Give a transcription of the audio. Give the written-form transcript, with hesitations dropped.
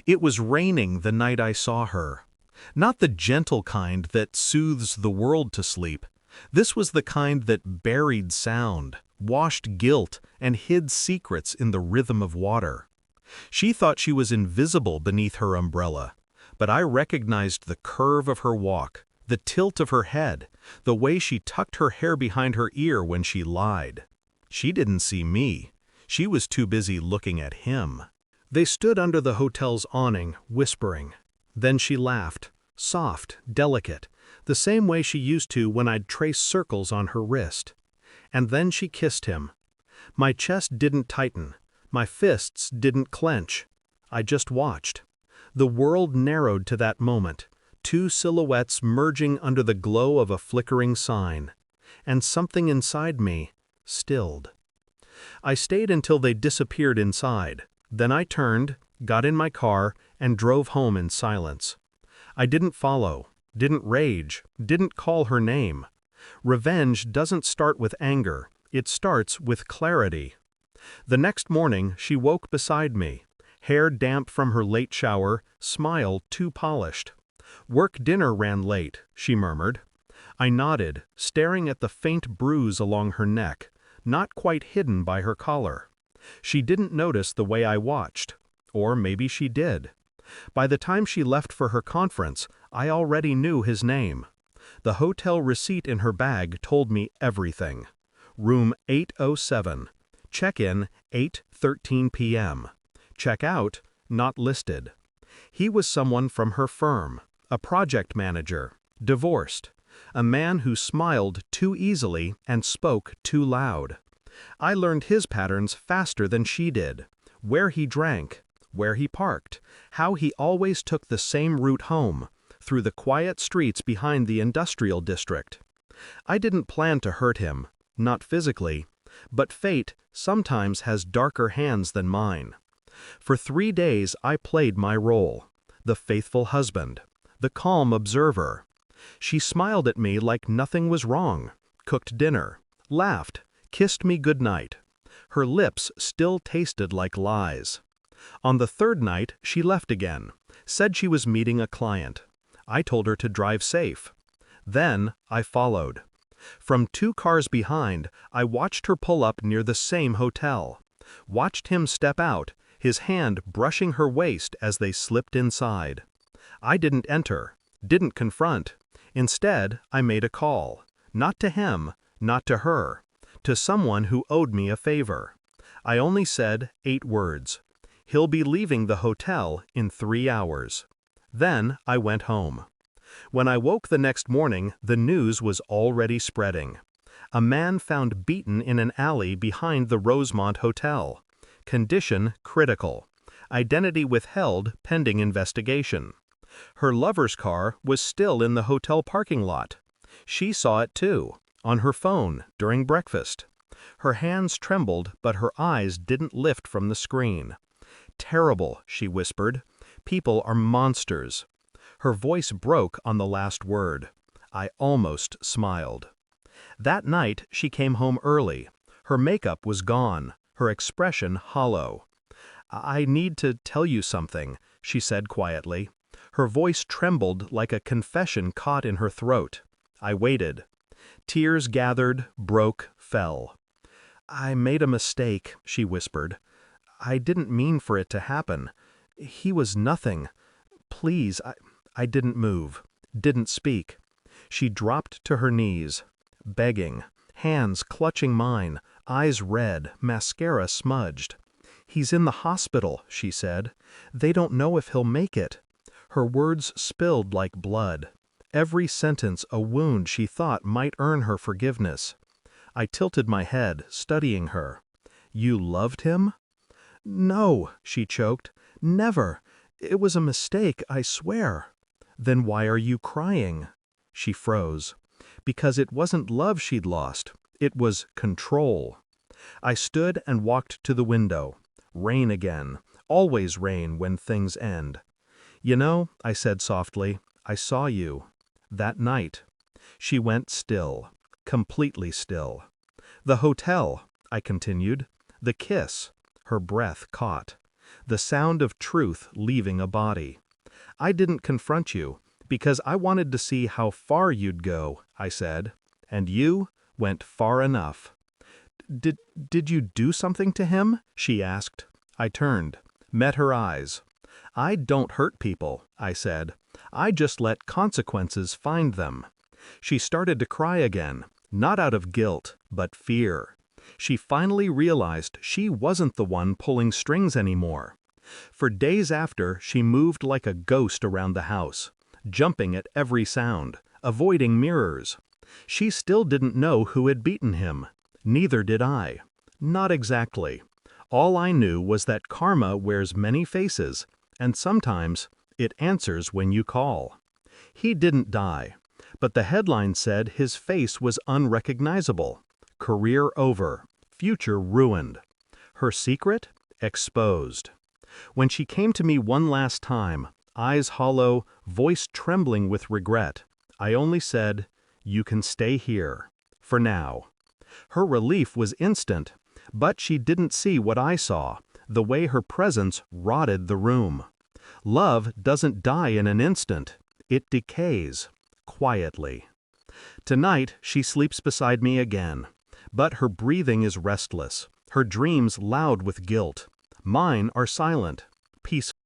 It was raining the night I saw her. Not the gentle kind that soothes the world to sleep. This was the kind that buried sound, washed guilt, and hid secrets in the rhythm of water. She thought she was invisible beneath her umbrella, but I recognized the curve of her walk, the tilt of her head, the way she tucked her hair behind her ear when she lied. She didn't see me. She was too busy looking at him. They stood under the hotel's awning, whispering. Then she laughed, soft, delicate, the same way she used to when I'd trace circles on her wrist. And then she kissed him. My chest didn't tighten. My fists didn't clench. I just watched. The world narrowed to that moment, two silhouettes merging under the glow of a flickering sign. And something inside me stilled. I stayed until they disappeared inside. Then I turned, got in my car, and drove home in silence. I didn't follow, didn't rage, didn't call her name. Revenge doesn't start with anger, it starts with clarity. The next morning, she woke beside me, hair damp from her late shower, smile too polished. "Work dinner ran late," she murmured. I nodded, staring at the faint bruise along her neck, not quite hidden by her collar. She didn't notice the way I watched. Or maybe she did. By the time she left for her conference, I already knew his name. The hotel receipt in her bag told me everything. Room 807. Check-in 8:13 p.m. Check-out not listed. He was someone from her firm, a project manager, divorced, a man who smiled too easily and spoke too loud. I learned his patterns faster than she did. Where he drank, where he parked, how he always took the same route home, through the quiet streets behind the industrial district. I didn't plan to hurt him, not physically, but fate sometimes has darker hands than mine. For 3 days I played my role, the faithful husband, the calm observer. She smiled at me like nothing was wrong, cooked dinner, laughed, kissed me goodnight. Her lips still tasted like lies. On the 3rd night, she left again, said she was meeting a client. I told her to drive safe. Then I followed. From 2 cars behind, I watched her pull up near the same hotel. Watched him step out, his hand brushing her waist as they slipped inside. I didn't enter, didn't confront. Instead, I made a call. Not to him, not to her. To someone who owed me a favor. I only said 8 words. He'll be leaving the hotel in 3 hours. Then I went home. When I woke the next morning, the news was already spreading. A man found beaten in an alley behind the Rosemont Hotel. Condition critical. Identity withheld pending investigation. Her lover's car was still in the hotel parking lot. She saw it too. On her phone, during breakfast. Her hands trembled, but her eyes didn't lift from the screen. "Terrible," she whispered. "People are monsters." Her voice broke on the last word. I almost smiled. That night, she came home early. Her makeup was gone, her expression hollow. "I need to tell you something," she said quietly. Her voice trembled like a confession caught in her throat. I waited. Tears gathered, broke, fell. "I made a mistake," she whispered. "I didn't mean for it to happen. He was nothing. Please," I didn't move, didn't speak. She dropped to her knees, begging, hands clutching mine, eyes red, mascara smudged. "He's in the hospital," she said. "They don't know if he'll make it." Her words spilled like blood. Every sentence a wound she thought might earn her forgiveness. I tilted my head, studying her. "You loved him?" "No," she choked. "Never. It was a mistake, I swear." "Then why are you crying?" She froze. Because it wasn't love she'd lost. It was control. I stood and walked to the window. Rain again. Always rain when things end. "You know," I said softly, "I saw you. That night." She went still. Completely still. "The hotel," I continued. "The kiss." Her breath caught. the sound of truth leaving a body. I didn't confront you, because I wanted to see how far you'd go, I said, and you went far enough. Did you do something to him? She asked. I turned, met her eyes. I don't hurt people, I said. I just let consequences find them. She started to cry again, not out of guilt, but fear. She finally realized she wasn't the one pulling strings anymore. For days after, she moved like a ghost around the house, jumping at every sound, avoiding mirrors. She still didn't know who had beaten him. Neither did I. Not exactly. All I knew was that karma wears many faces, and sometimes it answers when you call. He didn't die, but the headline said his face was unrecognizable. Career over. Future ruined. Her secret? Exposed. When she came to me one last time, eyes hollow, voice trembling with regret, I only said, "You can stay here. For now." Her relief was instant, but she didn't see what I saw, the way her presence rotted the room. Love doesn't die in an instant. It decays, quietly. Tonight, she sleeps beside me again, but her breathing is restless, her dreams loud with guilt. Mine are silent, peaceful.